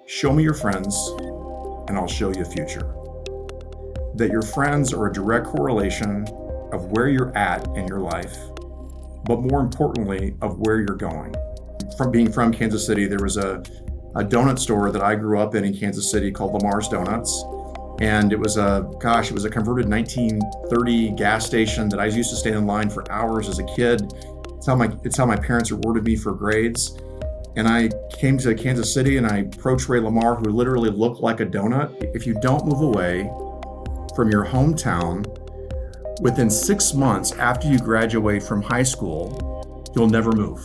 Show me your friends, and I'll show you a future. That your friends are a direct correlation of where you're at in your life, but more importantly, of where you're going. From being from Kansas City, there was a donut store that I grew up in Kansas City called Lamar's Donuts. And it was a converted 1930 gas station that I used to stand in line for hours as a kid. It's how my parents rewarded me for grades. And I came to Kansas City and I approached Ray Lamar, who literally looked like a donut. If you don't move away from your hometown within 6 months after you graduate from high school, you'll never move.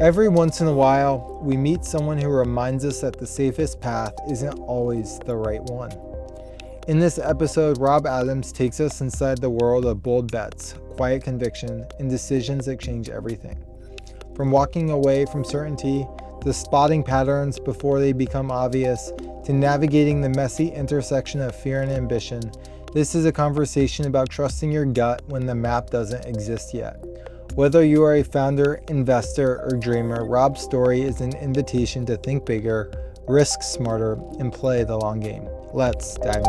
Every once in a while, we meet someone who reminds us that the safest path isn't always the right one. In this episode, Rob Adams takes us inside the world of bold bets, quiet conviction, and decisions that change everything. From walking away from certainty, to spotting patterns before they become obvious, to navigating the messy intersection of fear and ambition, this is a conversation about trusting your gut when the map doesn't exist yet. Whether you are a founder, investor, or dreamer, Rob's story is an invitation to think bigger, risk smarter, and play the long game. Let's dive in.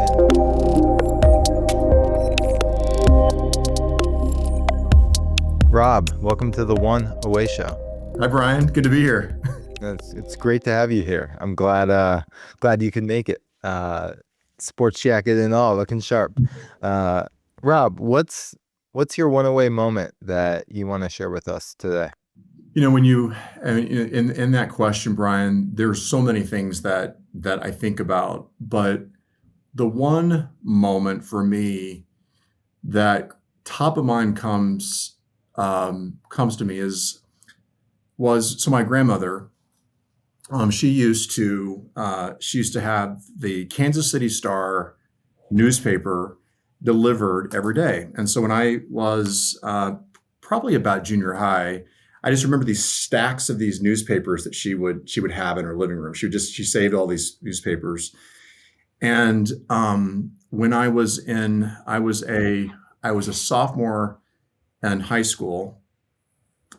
Rob, welcome to the One Away Show. Hi, Brian. Good to be here. It's great to have you here. I'm glad you could make it. Sports jacket and all, looking sharp. Rob, what's your one away moment that you want to share with us today? In that question, Brian, there's so many things that I think about, but the one moment for me that top of mind comes to me was my grandmother. She used to have the Kansas City Star newspaper delivered every day. And so when I was probably about junior high, I just remember these stacks of these newspapers that she would have in her living room. She saved all these newspapers. And when I was a sophomore in high school,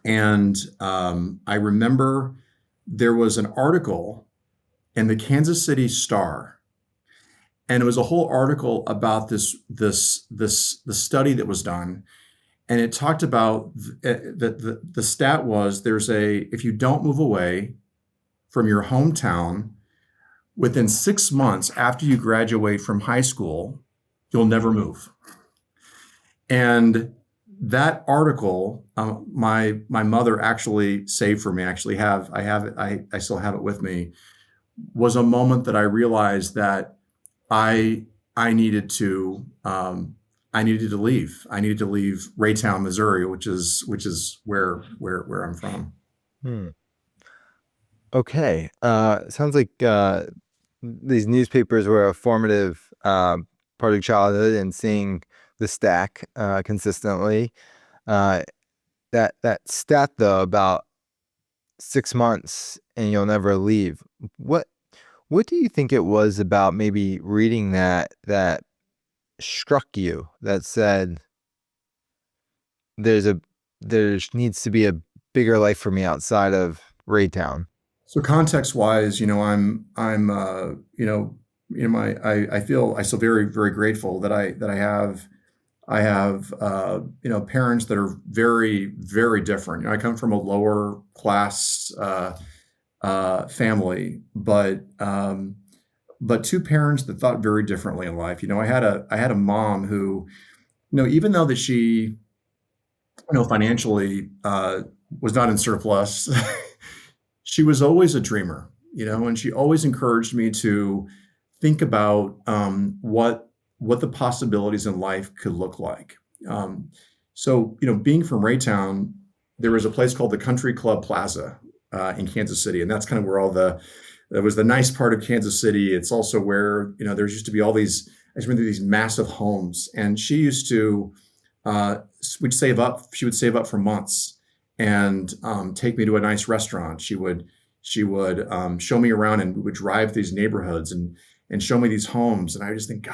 and I remember there was an article in the Kansas City Star, and it was a whole article about the study that was done. And it talked about the stat was if you don't move away from your hometown within 6 months after you graduate from high school, you'll never move. And that article, my mother actually saved for me. I still have it with me. Was a moment that I realized that I needed to leave. I needed to leave Raytown, Missouri, which is where I'm from. Okay. Sounds like these newspapers were a formative part of childhood, and seeing the stack consistently. That stat though about 6 months and you'll never leave. What do you think it was about maybe reading that struck you, that said there needs to be a bigger life for me outside of Raytown? So context wise, I feel very, very grateful that I have parents that are very, very different. I come from a lower class family, but two parents that thought very differently in life. I had a mom who, even though that she, financially was not in surplus, she was always a dreamer, and she always encouraged me to think about what the possibilities in life could look like. So being from Raytown, there was a place called the Country Club Plaza in Kansas City, and that's kind of where that was the nice part of Kansas City. It's also where there's used to be all these. I remember these massive homes, and she used to would save up. She would save up for months and take me to a nice restaurant. She would show me around, and we would drive these neighborhoods and show me these homes. And I just think, the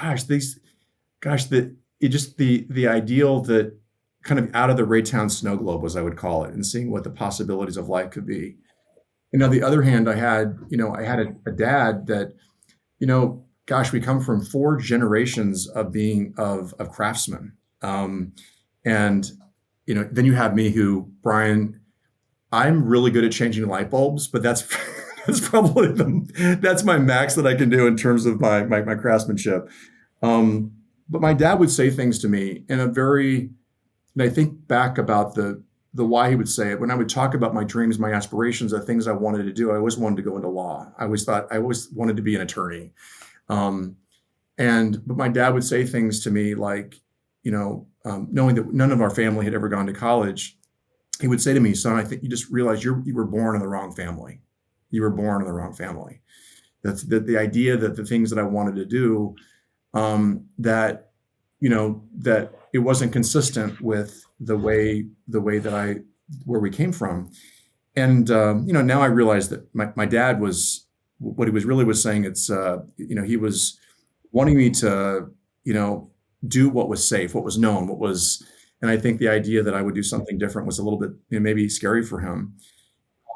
ideal that kind of out of the Raytown snow globe, as I would call it, and seeing what the possibilities of life could be. And on the other hand, I had a dad that, gosh, we come from four generations of being of craftsmen. And, then you have me who, Brian, I'm really good at changing light bulbs, but that's that's probably that's my max that I can do in terms of my craftsmanship. Um, but my dad would say things to me in a very, and I think back about the why he would say it. When I would talk about my dreams, my aspirations, the things I wanted to do, I always wanted to go into law. I always wanted to be an attorney. Um, but my dad would say things to me like, knowing that none of our family had ever gone to college, he would say to me, "Son, I think you just realize you were born in the wrong family. You were born in the wrong family." That's the idea that the things that I wanted to do, that that it wasn't consistent with the way that I where we came from. And now I realize that my dad was what he was really was saying. It's he was wanting me to do what was safe, what was known, what was. And I think the idea that I would do something different was a little bit maybe scary for him.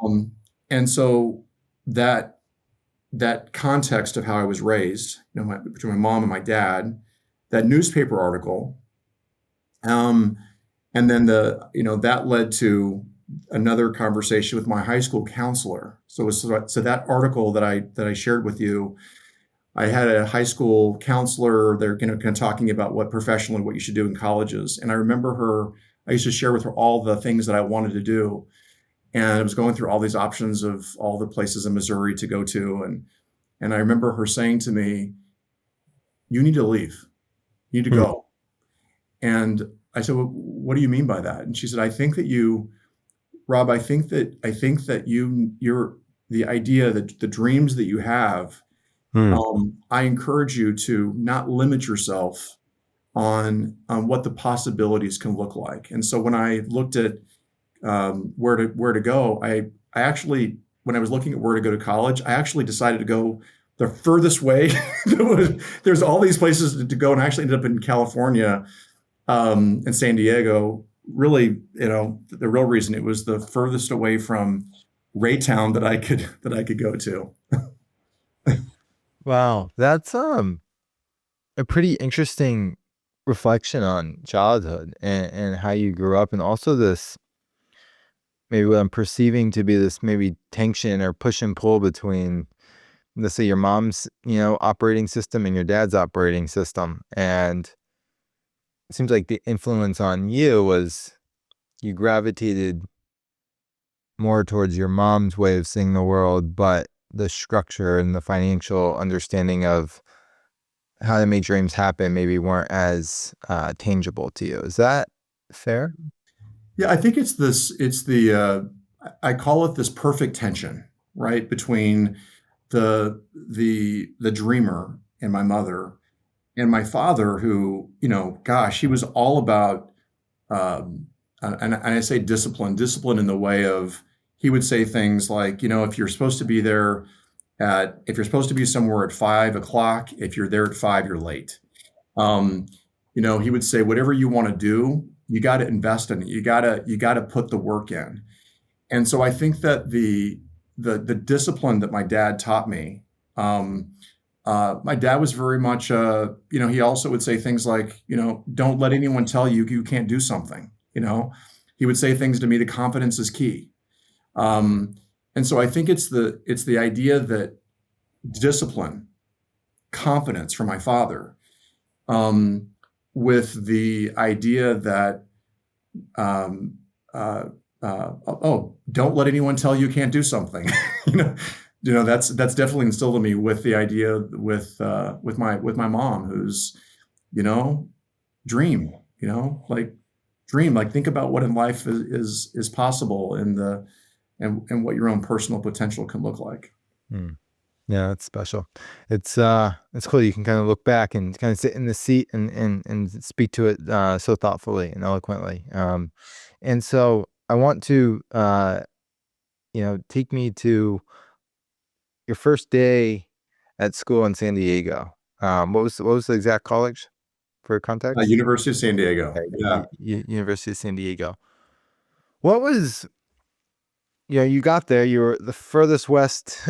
Um, and so that that context of how I was raised, between my mom and my dad, that newspaper article, um, and then that led to another conversation with my high school counselor. So that article that I shared with you, I had a high school counselor. They're kind of talking about what professionally what you should do in colleges, and I remember her. I used to share with her all the things that I wanted to do, and I was going through all these options of all the places in Missouri to go to, and I remember her saying to me, "You need to leave. You need to Hmm. go." And I said, "Well, what do you mean by that?" And she said, "I think that you, Rob, I think that you're the idea that the dreams that you have, Hmm. I encourage you to not limit yourself on what the possibilities can look like." And so when I looked at where to go, I actually, when I was looking at where to go to college, I actually decided to go the furthest way. There's all these places to go, and I actually ended up in California, in San Diego. Really, the real reason it was the furthest away from Raytown that I could go to. Wow, that's a pretty interesting reflection on childhood and how you grew up, and also this maybe what I'm perceiving to be this maybe tension or push and pull between, let's say, your mom's operating system and your dad's operating system, and it seems like the influence on you was you gravitated more towards your mom's way of seeing the world, but the structure and the financial understanding of how to make dreams happen maybe weren't as tangible to you. Is that fair? Yeah, I think I call it this perfect tension, right, between the dreamer and my mother, and my father, who, gosh, he was all about, and I say discipline in the way of, he would say things like, if you're supposed to be there if you're supposed to be somewhere at 5 o'clock, if you're there at five, you're late. Um, he would say, whatever you want to do, you got to invest in it. You got to put the work in. And so I think that the discipline that my dad taught me, my dad was very much, he also would say things like, don't let anyone tell you you can't do something. He would say things to me, the confidence is key. Um, and so I think it's the idea that discipline, confidence from my father, um, with the idea that, um, don't let anyone tell you can't do something. you know, that's definitely instilled in me with the idea with my mom, who's, you know, dream, like dream, like think about what in life is possible, and what your own personal potential can look like. Hmm. Yeah, that's special. It's cool. You can kind of look back and kind of sit in the seat and speak to it so thoughtfully and eloquently. And so I want to take me to your first day at school in San Diego. What was the exact college? for context? University of San Diego. Okay, Yeah. University of San Diego. What was, you got there, you were the furthest west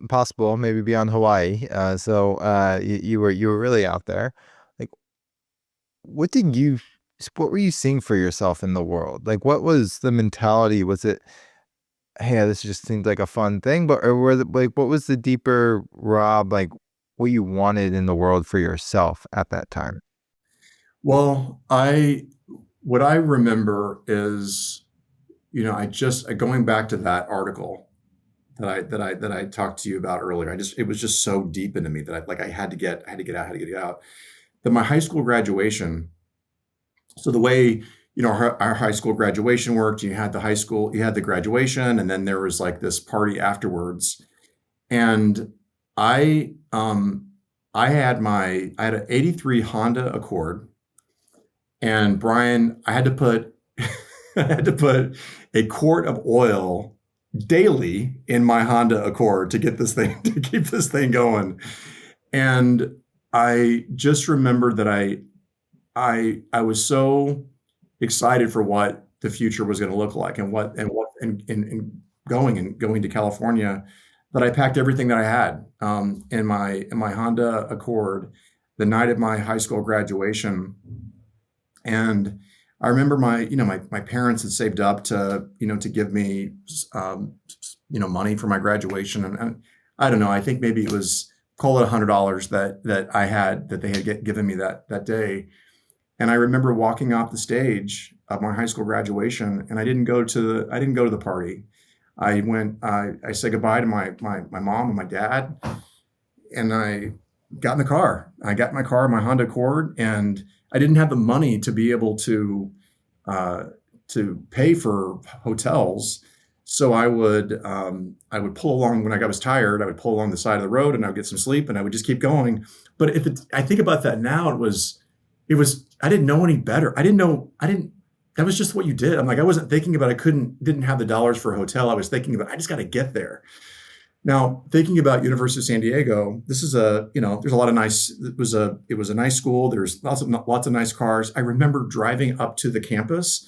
possible, maybe beyond Hawaii. You were really out there. Like, what did you, what were you seeing for yourself in the world? Like, what was the mentality? Was it, hey, this just seems like a fun thing, but or like, what was the deeper Rob, like, what you wanted in the world for yourself at that time? Well, what I remember is, I just going back to that article that I talked to you about earlier. It was just so deep into me that I had to get out, had to get out. That my high school graduation. So the way our high school graduation worked, you had the graduation, and then there was like this party afterwards. And I I had an '83 Honda Accord, and Brian, I had to put I had to put a quart of oil daily in my Honda Accord to get this thing to keep this thing going. And I just remember that I was so excited for what the future was going to look like, and going to California, that I packed everything that I had in my Honda Accord the night of my high school graduation. And I remember my parents had saved up to give me money for my graduation, and I don't know, I think maybe it was, call it $100 that they had given me that day. And I remember walking off the stage of my high school graduation, and I didn't go to the party. I said goodbye to my mom and my dad, and I got in the car. I got in my car, my Honda Accord, and I didn't have the money to be able uh, to pay for hotels. So I would pull along when I was tired. I would pull along the side of the road, and I would get some sleep, and I would just keep going. But I think about that now, it was I didn't know any better. I didn't that was just what you did. I'm like, I wasn't thinking about, didn't have the dollars for a hotel. I was thinking about, I just got to get there. Now, thinking about University of San Diego, this is there's a lot of nice, it was a nice school. There's lots of nice cars. I remember driving up to the campus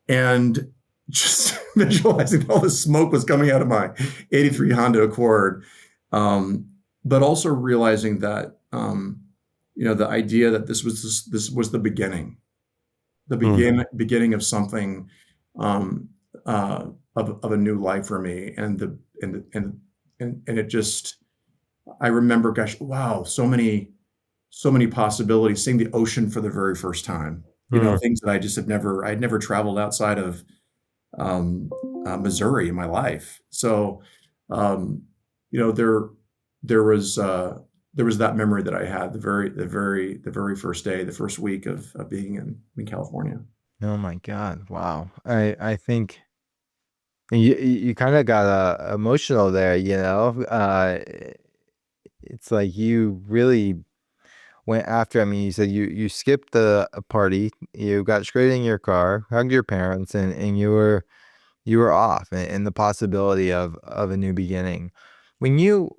and just visualizing all the smoke was coming out of my '83 Honda Accord. But also realizing that, the idea that this was the beginning, beginning of something, um, of a new life for me. And it just, I remember, gosh, wow, so many possibilities, seeing the ocean for the very first time, Mm. things that I'd never traveled outside of, um, Missouri in my life. So, um, you know, there, there was that memory that I had the very first day, the first week of being in California. Oh my God. Wow. I think you kind of got emotional there, you know? It's like you really went after, I mean, you said you skipped the party, you got straight in your car, hugged your parents, and you were off, and the possibility of a new beginning. When you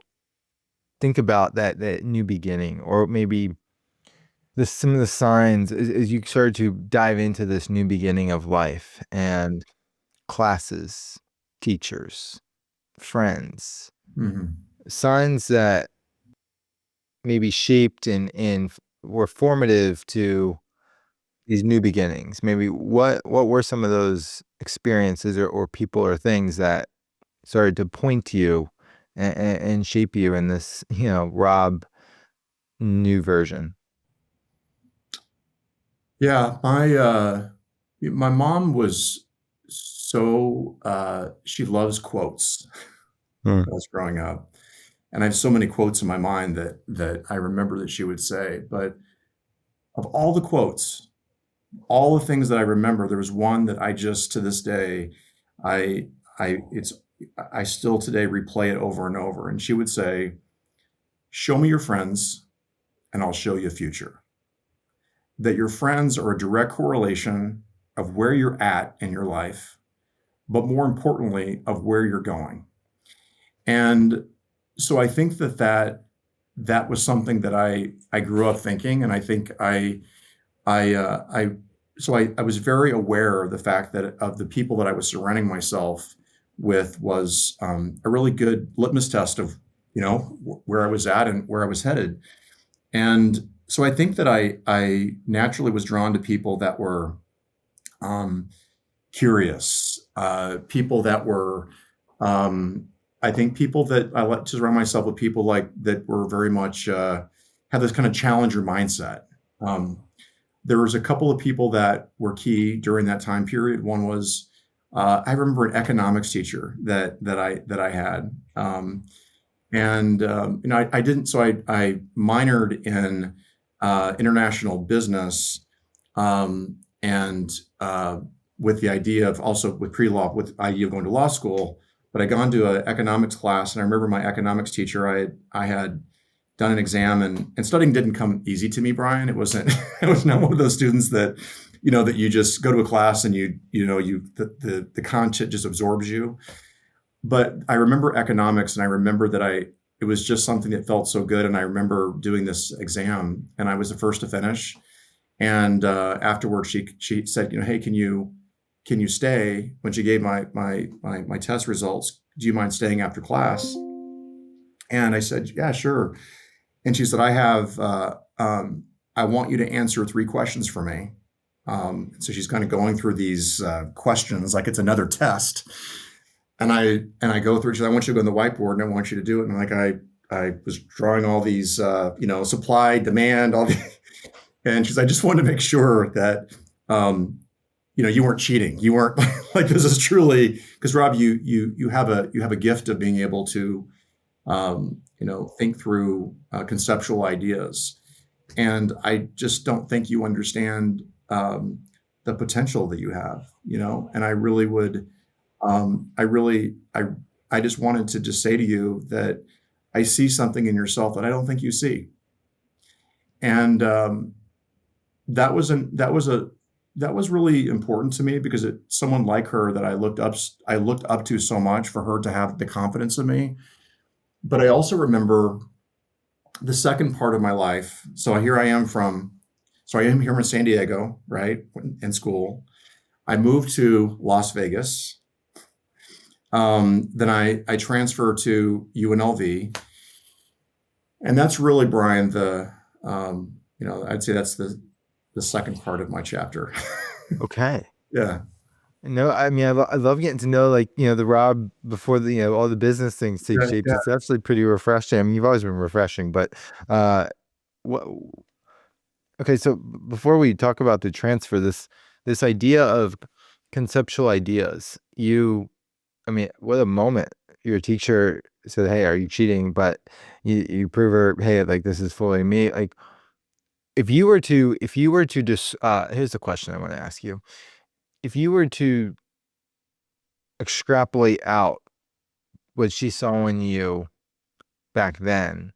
think about that new beginning, or maybe some of the signs as you started to dive into this new beginning of life and classes, teachers, friends, Mhm. signs that maybe shaped and were formative to these new beginnings. Maybe what were some of those experiences or people or things that started to point to you and shape you in this, Rob new version? Yeah, my mom was she loves quotes Mm. when I was growing up. And I have so many quotes in my mind that I remember that she would say. But of all the quotes, all the things that I remember, there was one that I just, to this day, I it's I still today replay it over and over. And she would say, "Show me your friends, and I'll show you a future." That your friends are a direct correlation of where you're at in your life, but more importantly, of where you're going. And so I think that was something that I grew up thinking, and I think I so I was very aware of the fact that of the people that I was surrounding myself with was a really good litmus test of where I was at and where I was headed. And so I think that I naturally was drawn to people that were um, curious, people that were I think people that I like to surround myself with people like that were very much have this kind of challenger mindset. Um, there was a couple of people that were key during that time period. One was I remember an economics teacher that I had, and I didn't. So I minored in international business, and with the idea of also with pre-law, with the idea of going to law school. But I gone to an economics class, and I remember my economics teacher. I had done an exam, and studying didn't come easy to me, Brian. It wasn't. I was not one of those students that that you just go to a class and the content just absorbs you. But I remember economics, and I remember that it was just something that felt so good. And I remember doing this exam, and I was the first to finish. And afterwards, she said, "Hey, can you stay?" When she gave my test results, do you mind staying after class? And I said, "Yeah, sure." And she said, I want you to answer three questions for me. So she's kind of going through these questions like it's another test. And I go through. She said, "I want you to go on the whiteboard, and I want you to do it." And like I was drawing all these, supply, demand, all the, and she's, "I just wanted to make sure that, you weren't cheating. You weren't like this is truly because Rob, you have a gift of being able to, think through conceptual ideas, and I just don't think you understand the potential that you have. And I really would." I just wanted to just say to you that I see something in yourself that I don't think you see. And that was really important to me because someone like her that I looked up to so much for her to have the confidence in me. But I also remember the second part of my life. So I am here in San Diego, right, in school. I moved to Las Vegas. Then I transfer to UNLV, and that's really, Brian, I'd say that's the second part of my chapter. Okay. Yeah, No, I mean, I love getting to know, like, the Rob before all the business things take yeah, shape. yeah. It's actually pretty refreshing. I mean, you've always been refreshing, but uh, what? Okay, so before we talk about the transfer, this idea of conceptual ideas, I mean, what a moment. Your teacher said, "Hey, are you cheating?" But you prove her, "Hey, like this is fully me." Like, if you were to just, here's the question I want to ask you: if you were to extrapolate out what she saw in you back then,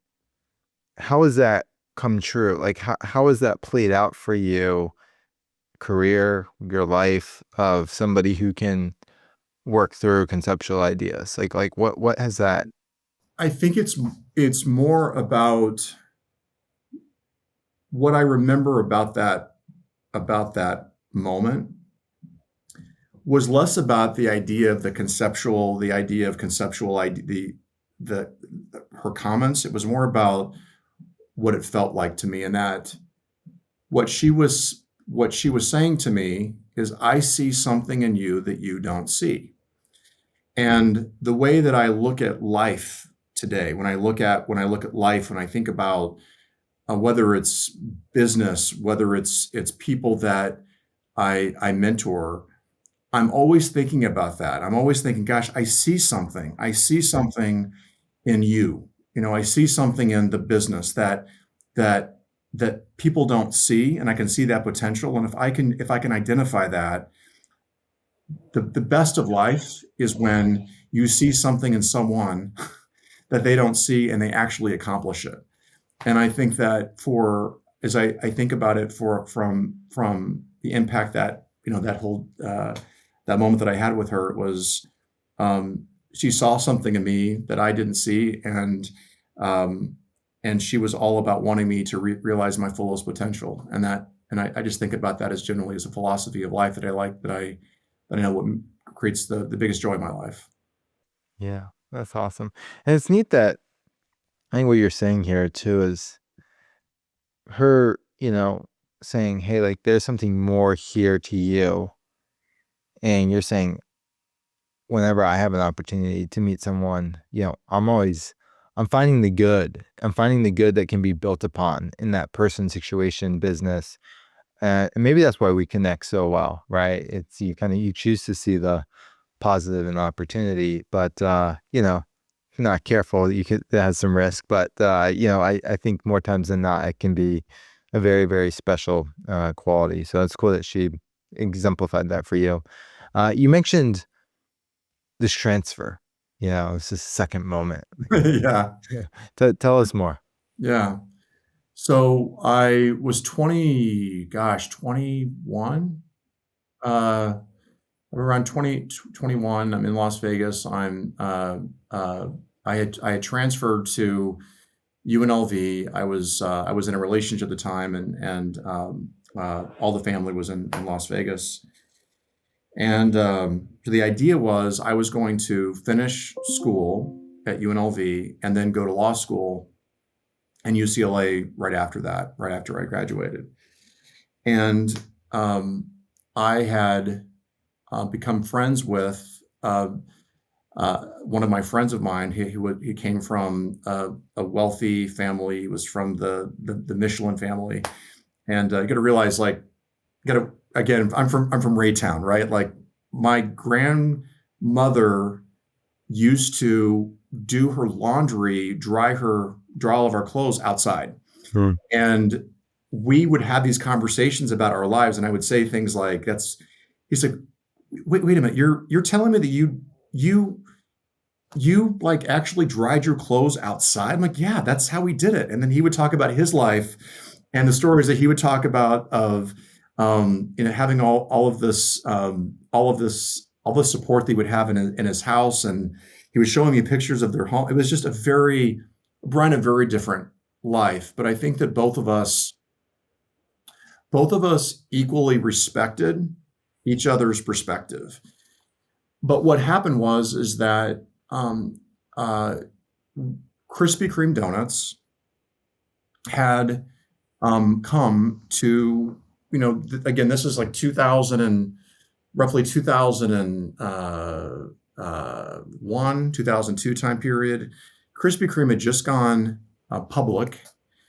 how has that come true? Like, how has that played out for you, career, your life, of somebody who can work through conceptual ideas? Like what has that? I think it's more about what I remember about that moment was less about the idea of conceptual idea, the her comments. It was more about what it felt like to me, and that what she was saying to me is, I see something in you that you don't see. And the way that I look at life today, when I look at life, when I think about whether it's business, whether it's people that I mentor, I'm always thinking about that. I'm always thinking, gosh, I see something. I see something in you. I see something in the business that that people don't see, and I can see that potential. And if I can identify that, the best of life is when you see something in someone that they don't see and they actually accomplish it. And I think that as I think about it from the impact that that whole that moment that I had with her, it was she saw something in me that I didn't see, um, and she was all about wanting me to realize my fullest potential, and And I just think about that as generally as a philosophy of life that I like, that I know what creates the biggest joy in my life. Yeah, that's awesome. And it's neat that I think what you're saying here too is her, saying, "Hey, like there's something more here to you." And you're saying, whenever I have an opportunity to meet someone, I'm finding the good. I'm finding the good that can be built upon in that person, situation, business. And maybe that's why we connect so well, right? It's you choose to see the positive and opportunity, but if you're not careful, it has some risk. But I think more times than not, it can be a very, very special quality. So it's cool that she exemplified that for you. You mentioned this transfer. It's this second moment. Yeah. Yeah. Tell us more. Yeah. So I was 21, uh, around 2021. I'm in Las Vegas. I had transferred to UNLV. I was in a relationship at the time, and all the family was in Las Vegas. And so the idea was I was going to finish school at UNLV and then go to law school and UCLA right after that, right after I graduated. And I had become friends with one of my friends of mine. He came from a wealthy family. He was from the Michelin family, and you got to realize, like, got to again, I'm from Raytown, right? Like my grandmother used to do her laundry, dry all of our clothes outside. Sure. And we would have these conversations about our lives, and I would say things like, he's like, wait a minute, you're telling me that you like actually dried your clothes outside? I'm like, yeah, that's how we did it. And then he would talk about his life and the stories that he would talk about of having all the support that he would have in his house. And he was showing me pictures of their home. It was just Brian, a very different life. But I think that both of us equally respected each other's perspective. But what happened is that uh, Krispy Kreme donuts had come to, again, this is like 2000 and roughly 2001, 2002 time period. Krispy Kreme had just gone public.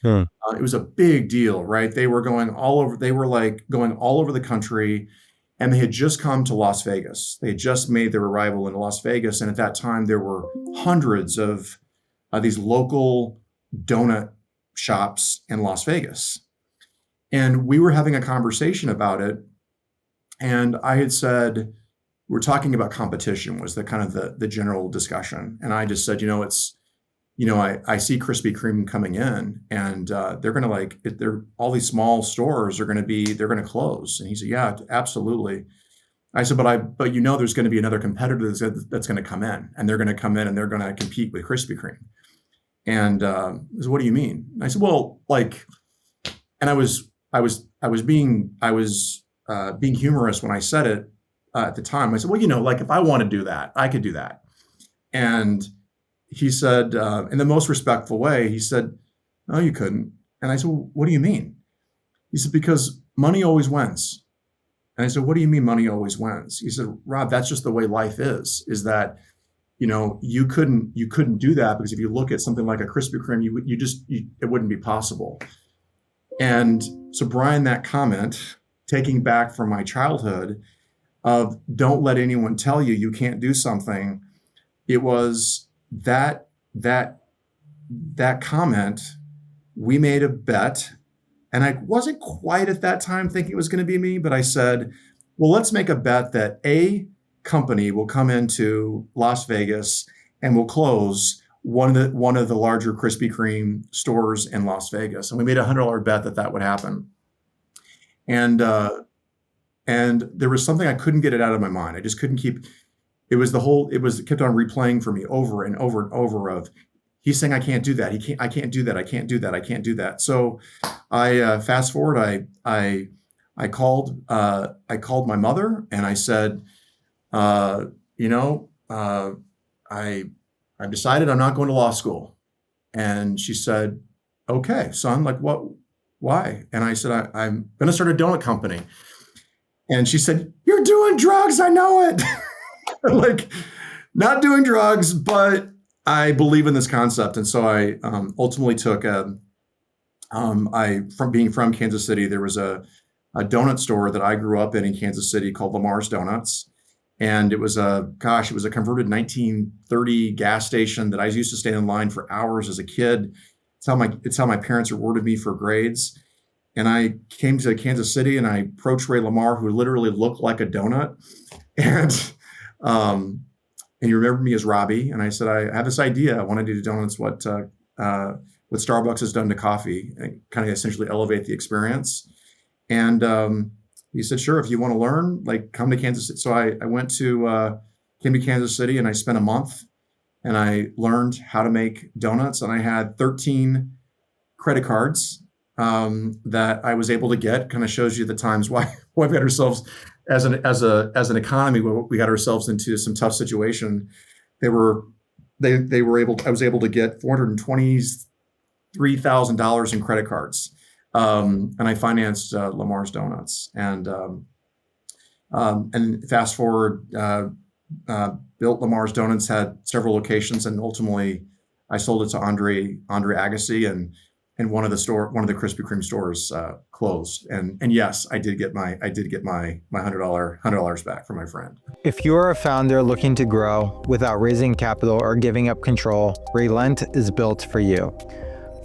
Huh. It was a big deal, right? They were going all over. They were like going all over the country, and they had just come to Las Vegas. They had just made their arrival in Las Vegas, and at that time there were hundreds of these local donut shops in Las Vegas. And we were having a conversation about it, and I had said, we're talking about competition was the kind of the general discussion, and I just said, I see Krispy Kreme coming in, and they're going to all these small stores they're going to close. And he said, yeah, absolutely. I said, but there's going to be another competitor that's going to come in, and they're going to come in and they're going to compete with Krispy Kreme. And he said, what do you mean? And I said, well, like, and I was being humorous when I said it at the time. I said, well, like if I want to do that, I could do that. And he said, in the most respectful way, he said, no, you couldn't. And I said, well, what do you mean? He said, because money always wins. And I said, what do you mean money always wins? He said, Rob, that's just the way life is that, you couldn't do that, because if you look at something like a Krispy Kreme, it wouldn't be possible. And so, Brian, that comment, taking back from my childhood of don't let anyone tell you can't do something, it was that comment. We made a bet, and I wasn't quite at that time thinking it was going to be me, but I said, well, let's make a bet that a company will come into Las Vegas and will close one of the larger Krispy Kreme stores in Las Vegas. And we made $100 bet that would happen. And there was something, I couldn't get it out of my mind. I just couldn't keep, it kept on replaying for me over and over and over of, he's saying I can't do that. I can't do that. I can't do that. I can't do that. So I fast forward. I called my mother and I said, uh, you know, I I've decided I'm not going to law school. And she said, okay, son, like what? Why? And I said, I'm going to start a donut company. And she said, you're doing drugs. I know it. Like, not doing drugs, but I believe in this concept. And so I ultimately took from being from Kansas City, there was a donut store that I grew up in Kansas City called Lamar's Donuts. And it was it was a converted 1930 gas station that I used to stand in line for hours as a kid. It's how my parents rewarded me for grades. And I came to Kansas City and I approached Ray Lamar, who literally looked like a donut. And he remembered me as Robbie. And I said, I have this idea. I want to do donuts what Starbucks has done to coffee, and kind of essentially elevate the experience. And he said, sure, if you want to learn, like come to Kansas City. So I came to Kansas City and I spent a month and I learned how to make donuts. And I had 13 credit cards that I was able to get. Kind of shows you the times why we got ourselves as an economy, we got ourselves into some tough situation. They were able. I was able to get $423,000 in credit cards, and I financed Lamar's Donuts. And fast forward, built Lamar's Donuts, had several locations, and ultimately I sold it to Andre Agassi, and one of the Krispy Kreme stores closed. And yes, I did get my $100 back from my friend. If you are a founder looking to grow without raising capital or giving up control, Relent is built for you.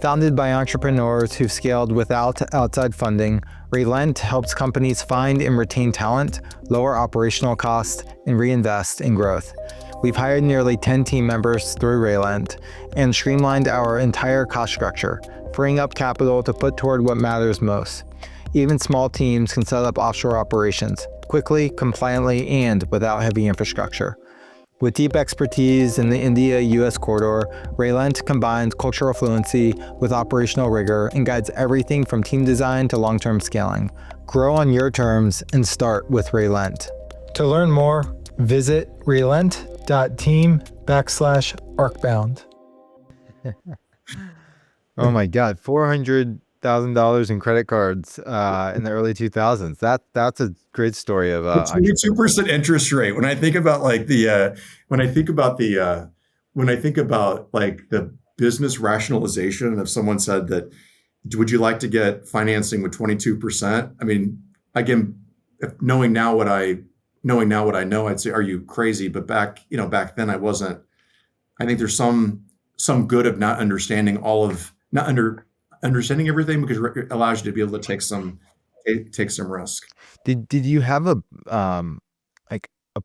Founded by entrepreneurs who've scaled without outside funding, Relent helps companies find and retain talent, lower operational costs, and reinvest in growth. We've hired nearly 10 team members through Relent and streamlined our entire cost structure, freeing up capital to put toward what matters most. Even small teams can set up offshore operations quickly, compliantly, and without heavy infrastructure. With deep expertise in the India-US corridor, Relent combines cultural fluency with operational rigor and guides everything from team design to long-term scaling. Grow on your terms and start with Relent. To learn more, visit relent.team/arcbound. Oh my God, $400,000 in credit cards in the early 2000s. That's a great story of 22% interest rate. When I think about like the business rationalization of someone said that, would you like to get financing with 22%? I mean, again, knowing now what I know, I'd say, are you crazy? But back then I wasn't. I think there's some good of not understanding understanding everything, because it allows you to be able to take some risk. Did you have a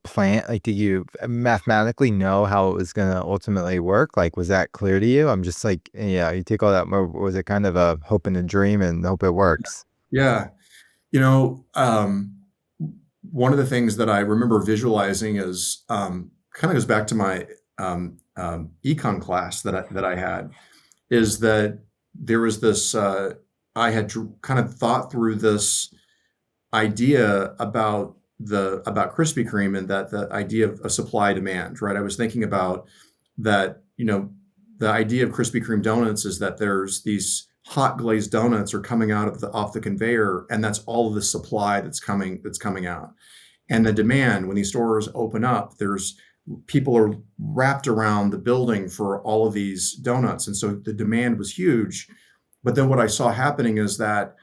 plan? Like, did you mathematically know how it was going to ultimately work? Like, was that clear to you? I'm just like, yeah, you take all that. Was it kind of a hope and a dream and hope it works? Yeah. One of the things that I remember visualizing is kind of goes back to my econ class that I had, is that there was this, I had kind of thought through this idea about Krispy Kreme, and that the idea of a supply demand, right? I was thinking about that, the idea of Krispy Kreme donuts is that there's these hot glazed donuts are coming out off the conveyor, and that's all of the supply that's coming out. And the demand, when these stores open up, people are wrapped around the building for all of these donuts. And so the demand was huge. But then what I saw happening is that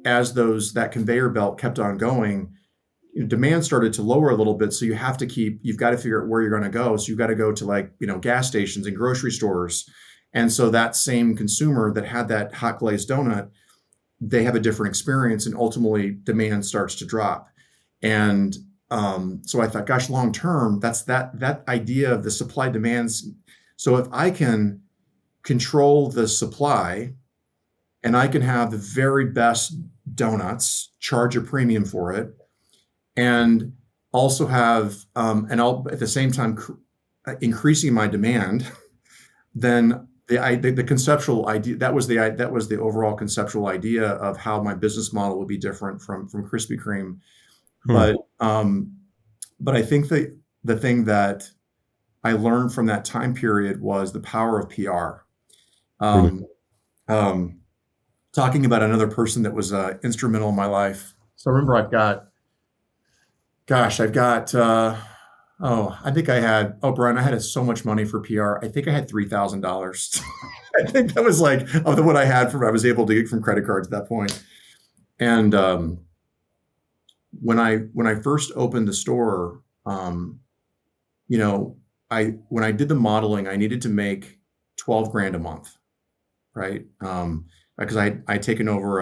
as that conveyor belt kept on going, demand started to lower a little bit. So you've got to figure out where you're going to go. So you've got to go to gas stations and grocery stores. And so that same consumer that had that hot glazed donut, they have a different experience, and ultimately demand starts to drop. And so I thought, gosh, long term, that's that idea of the supply demands. So if I can control the supply, and I can have the very best donuts, charge a premium for it, and also have, and I'll at the same time increasing my demand, then the conceptual idea, that was the overall conceptual idea of how my business model would be different from Krispy Kreme. Hmm. But but I think the thing that I learned from that time period was the power of PR. Hmm. Um, um, Talking about another person that was instrumental in my life. So I remember I've got, I think I had, oh, Brian, I had so much money for PR. I think I had $3,000. I think that was like of the what I had from, I was able to get from credit cards at that point. And when I first opened the store, you know, when I did the modeling, I needed to make 12 grand a month, right? Because I'd taken over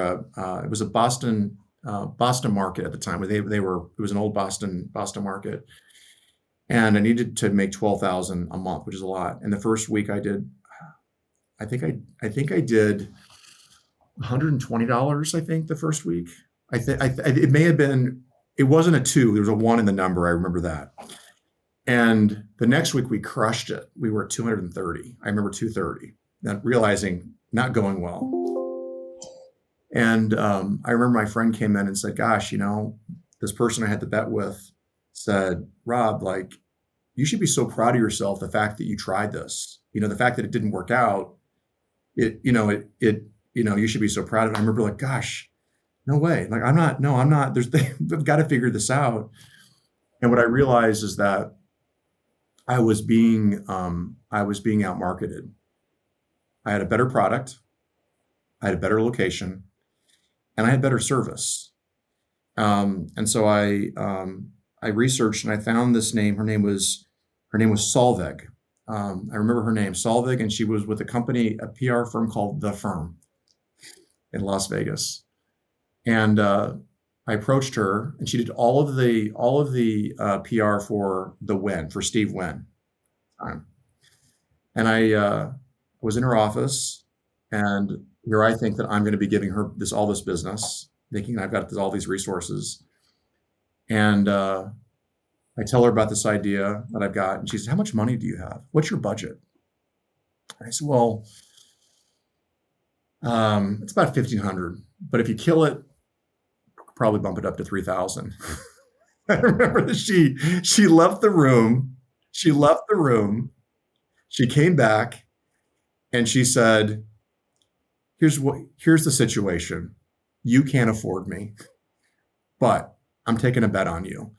it was a Boston market at the time. They were it was an old Boston market, and I needed to make 12,000 a month, which is a lot. And the first week I did, I think I did $120. I think the first week. It may have been. It wasn't a two. There was a one in the number. I remember that. And the next week we crushed it. We were at 230. I remember 230. Not realizing not going well. And I remember my friend came in and said, "Gosh, this person I had the bet with said, Rob, like, you should be so proud of yourself. The fact that you tried this, the fact that it didn't work out, you should be so proud of it." I remember like, gosh, no way. Like, I'm not, no, I'm not, I've got to figure this out. And what I realized is that I was being out marketed. I had a better product. I had a better location and I had better service. And so I researched and I found this name. Her name was Solveig. I remember her name, Solveig, and she was with a PR firm called The Firm in Las Vegas. And I approached her, and she did all of the PR for for Steve Wynn. And I was in her office, and here I think that I'm going to be giving her all this business, thinking I've got all these resources. And I tell her about this idea that I've got, and she says, "How much money do you have? What's your budget?" And I said, "Well, it's about 1,500, but if you kill it, probably bump it up to 3,000." I remember that she left the room. She left the room. She came back and she said, here's the situation. You can't afford me, but I'm taking a bet on you.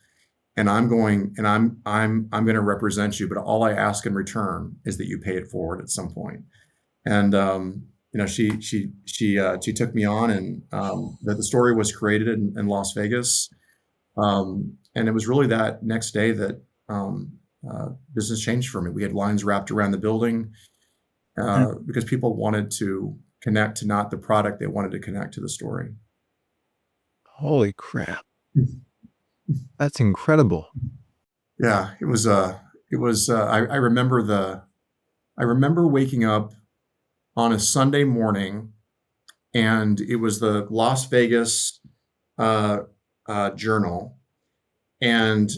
And I'm going to represent you, but all I ask in return is that you pay it forward at some point." And she took me on, and the story was created in Las Vegas. And it was really that next day that business changed for me. We had lines wrapped around the building because people wanted to connect to not the product; they wanted to connect to the story. Holy crap. That's incredible. Yeah, it was. I remember I remember waking up on a Sunday morning, and it was the Las Vegas uh, Journal, and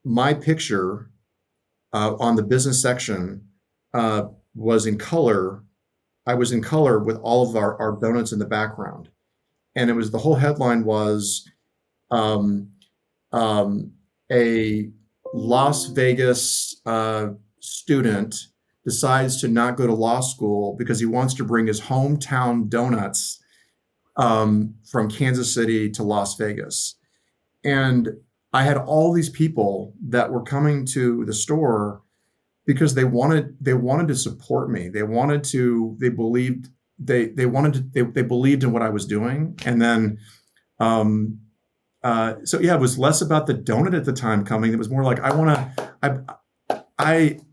my picture on the business section was in color. I was in color with all of our donuts in the background, and it was the whole headline was um, um, a Las Vegas student decides to not go to law school because he wants to bring his hometown donuts from Kansas City to Las Vegas. And I had all these people that were coming to the store because they wanted to support me. They believed they believed in what I was doing. And then um, so yeah, it was less about the donut at the time coming. It was more like I want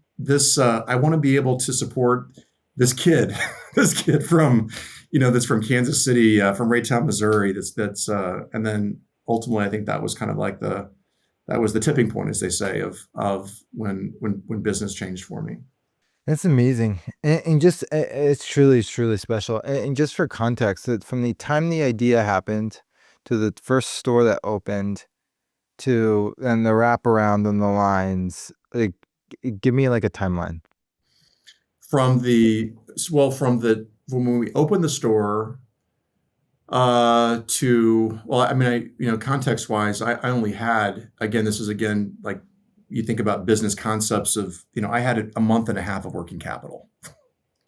to be able to support this kid, this kid from, that's from Kansas City, from Raytown, Missouri. And then ultimately, I think that was kind of like that was the tipping point, as they say, of when business changed for me. That's amazing. And just, it's truly special. And just for context, that from the time the idea happened to the first store that opened to then the wraparound and the lines, like, give me like a timeline. from the from the from when we opened the store to I mean, context wise, I only had, again, this is again like you think about business concepts of, I had a month and a half of working capital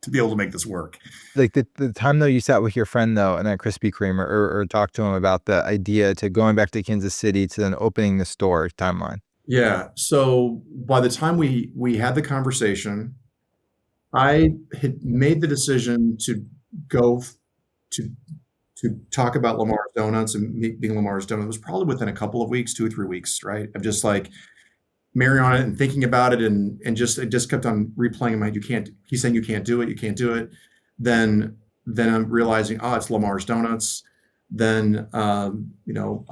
to be able to make this work. Like the time though you sat with your friend though and at Krispy Kreme or talked to him about the idea to going back to Kansas City to then opening the store timeline. Yeah. So by the time we had the conversation, I had made the decision to go to talk about Lamar's Donuts and me being Lamar's Donuts. It was probably within a couple of weeks, 2 or 3 weeks, right? Of just like marrying on it and thinking about it, and just it just kept on replaying in my head. You can't. He's saying you can't do it. You can't do it. Then I'm realizing, oh, it's Lamar's Donuts. Then a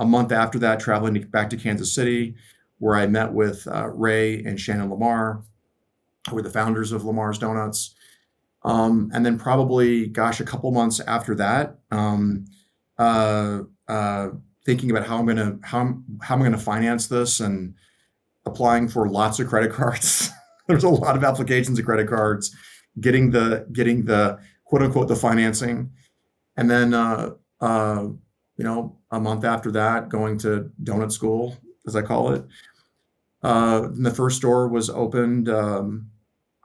month after that, traveling back to Kansas City, where I met with Ray and Shannon Lamar, who were the founders of Lamar's Donuts. And then probably, gosh, a couple months after that, uh, uh, thinking about how I'm gonna finance this and applying for lots of credit cards. There's a lot of applications of credit cards, getting the quote unquote the financing, and then a month after that, going to donut school, as I call it. And the first store was opened.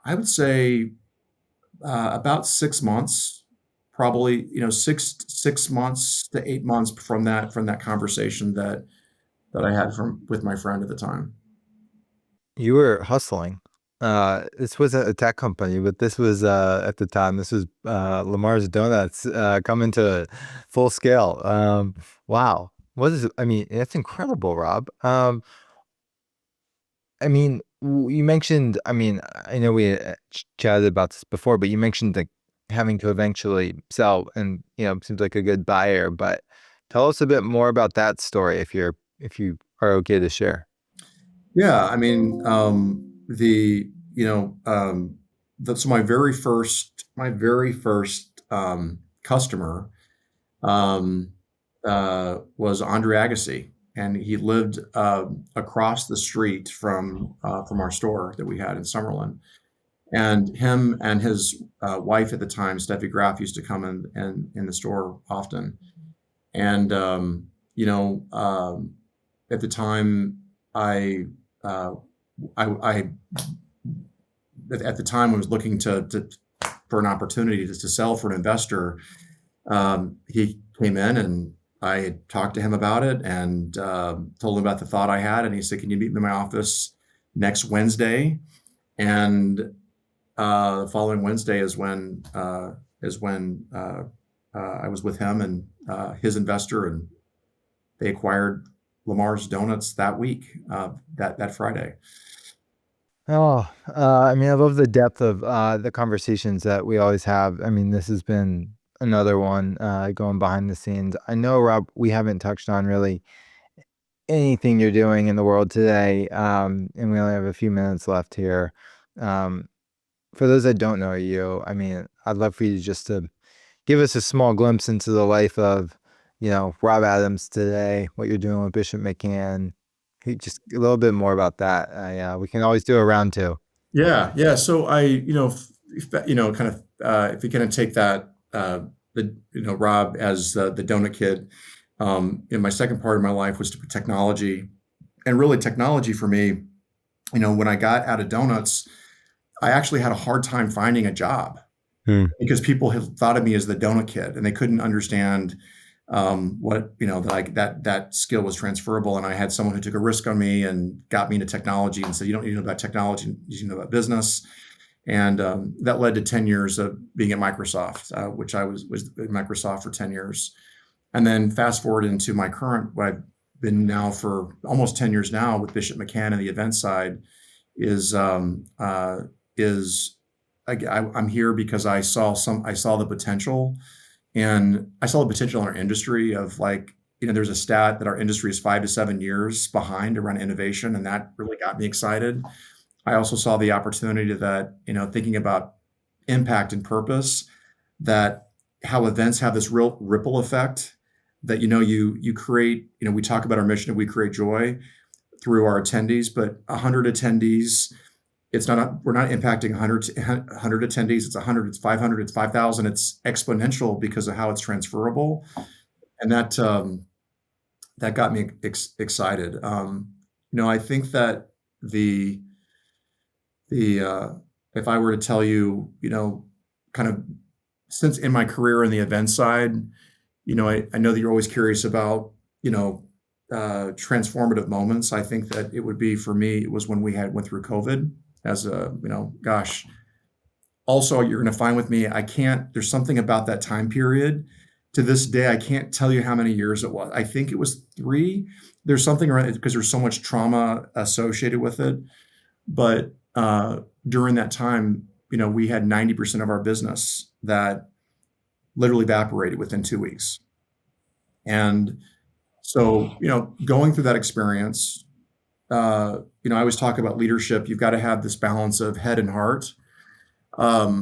I would say about 6 months, probably, 6 months to 8 months from that conversation that I had with my friend at the time. You were hustling. This wasn't a tech company, but this was at the time. This was Lamar's Donuts coming to full scale. Wow, what is? I mean, that's incredible, Rob. I mean, you mentioned. I mean, I know we chatted about this before, but you mentioned like having to eventually sell, and seems like a good buyer. But tell us a bit more about that story, if you are okay to share. Yeah, I mean, so my very first customer was Andre Agassi, and he lived across the street from our store that we had in Summerlin. And him and his wife at the time, Steffi Graff, used to come in the store often. And at the time, I uh, I at the time I was looking for an opportunity to sell for an investor. He came in and I had talked to him about it and told him about the thought I had, and he said, "Can you meet me in my office next Wednesday?" And the following Wednesday is when I was with him and his investor, and they acquired Lamar's Donuts that week, that Friday. Oh, I mean, I love the depth of the conversations that we always have. I mean, this has been another one going behind the scenes. I know, Rob, we haven't touched on really anything you're doing in the world today, and we only have a few minutes left here. Um, for those that don't know you, I mean, I'd love for you just to give us a small glimpse into the life of, Rob Adams today, what you're doing with Bishop McCann. Just a little bit more about that. We can always do a round two. Yeah, yeah. So I, kind of, if you kind of take that, Rob as the donut kid, my second part of my life was to technology, and really technology for me. When I got out of donuts, I actually had a hard time finding a job Hmm. because people had thought of me as the donut kid, and they couldn't understand what that skill was transferable. And I had someone who took a risk on me and got me into technology and said, "You don't need to know about technology, you need to know about business." And that led to 10 years of being at Microsoft, which I was at Microsoft for 10 years. And then fast forward into my current, what I've been now for almost 10 years now with Bishop McCann and the event side is is I'm here because I saw the potential, and I saw the potential in our industry of, like, there's a stat that our industry is 5 to 7 years behind around innovation, and that really got me excited. I also saw the opportunity that, thinking about impact and purpose, that how events have this real ripple effect that, you create, we talk about our mission, we create joy through our attendees, but 100 attendees It's not, we're not impacting 100 attendees. It's 100, it's 500, it's 5,000. It's exponential because of how it's transferable. And that got me excited. I think that the, if I were to tell you, kind of since in my career in the event side, I know that you're always curious about, transformative moments. I think that it would be for me, it was when we went through COVID as a, gosh, also you're going to find with me, there's something about that time period to this day. I can't tell you how many years it was. I think it was 3. There's something around it because there's so much trauma associated with it. But during that time, we had 90% of our business that literally evaporated within 2 weeks. And so, going through that experience, I always talk about leadership. You've got to have this balance of head and heart. There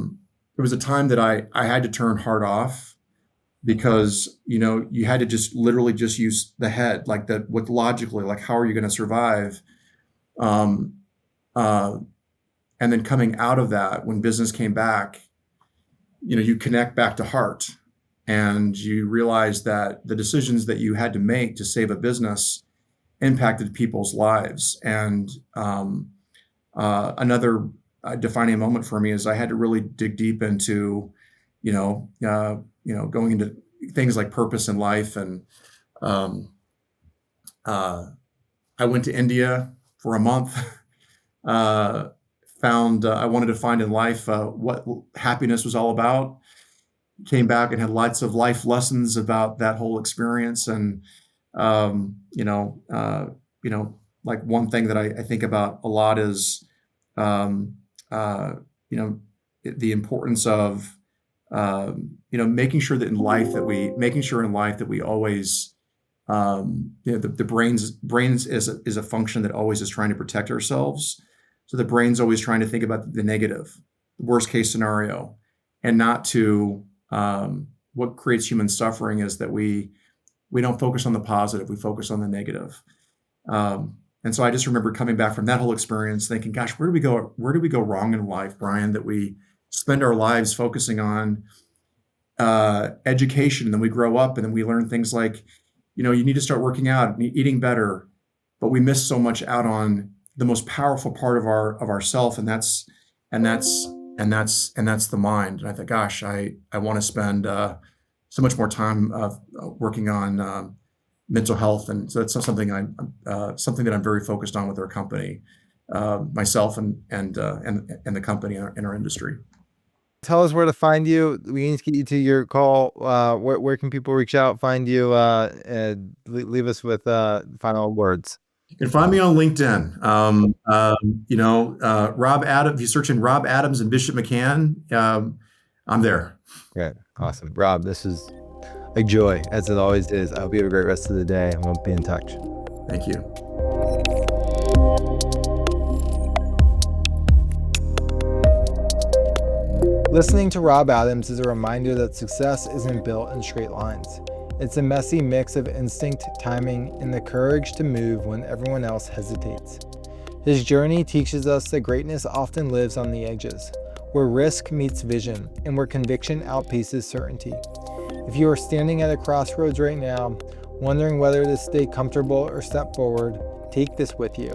was a time that I had to turn heart off because, you had to just literally just use the head, like that, with logically, like, how are you going to survive? Um, and then coming out of that, when business came back, you connect back to heart and you realize that the decisions that you had to make to save a business impacted people's lives. And another defining moment for me is I had to really dig deep into, going into things like purpose in life. And I went to India for a month. Found I wanted to find in life what happiness was all about. Came back and had lots of life lessons about that whole experience. And like one thing that I think about a lot is the importance of making sure in life that we always the brains is a function that always is trying to protect ourselves. So the brain's always trying to think about the negative, the worst case scenario, and not to what creates human suffering is that we don't focus on the positive, we focus on the negative. And so I just remember coming back from that whole experience thinking, gosh, where do we go wrong in life, Brian, that we spend our lives focusing on education, and then we grow up and then we learn things like, you need to start working out and eating better, but we miss so much out on the most powerful part of ourself, and that's the mind. And I thought, gosh, I want to spend so much more time working on mental health, and so that's something that I'm very focused on with our company, myself and the company in our industry. Tell us where to find you. We need to get you to your call. Where can people reach out, find you, and leave us with final words? You can find me on LinkedIn. Rob Adams. If you search in Rob Adams and Bishop McCann, I'm there. Great. Awesome. Rob, this is a joy, as it always is. I hope you have a great rest of the day, and we'll be in touch. Thank you. Listening to Rob Adams is a reminder that success isn't built in straight lines. It's a messy mix of instinct, timing, and the courage to move when everyone else hesitates. His journey teaches us that greatness often lives on the edges, where risk meets vision and where conviction outpaces certainty. If you are standing at a crossroads right now, wondering whether to stay comfortable or step forward, take this with you.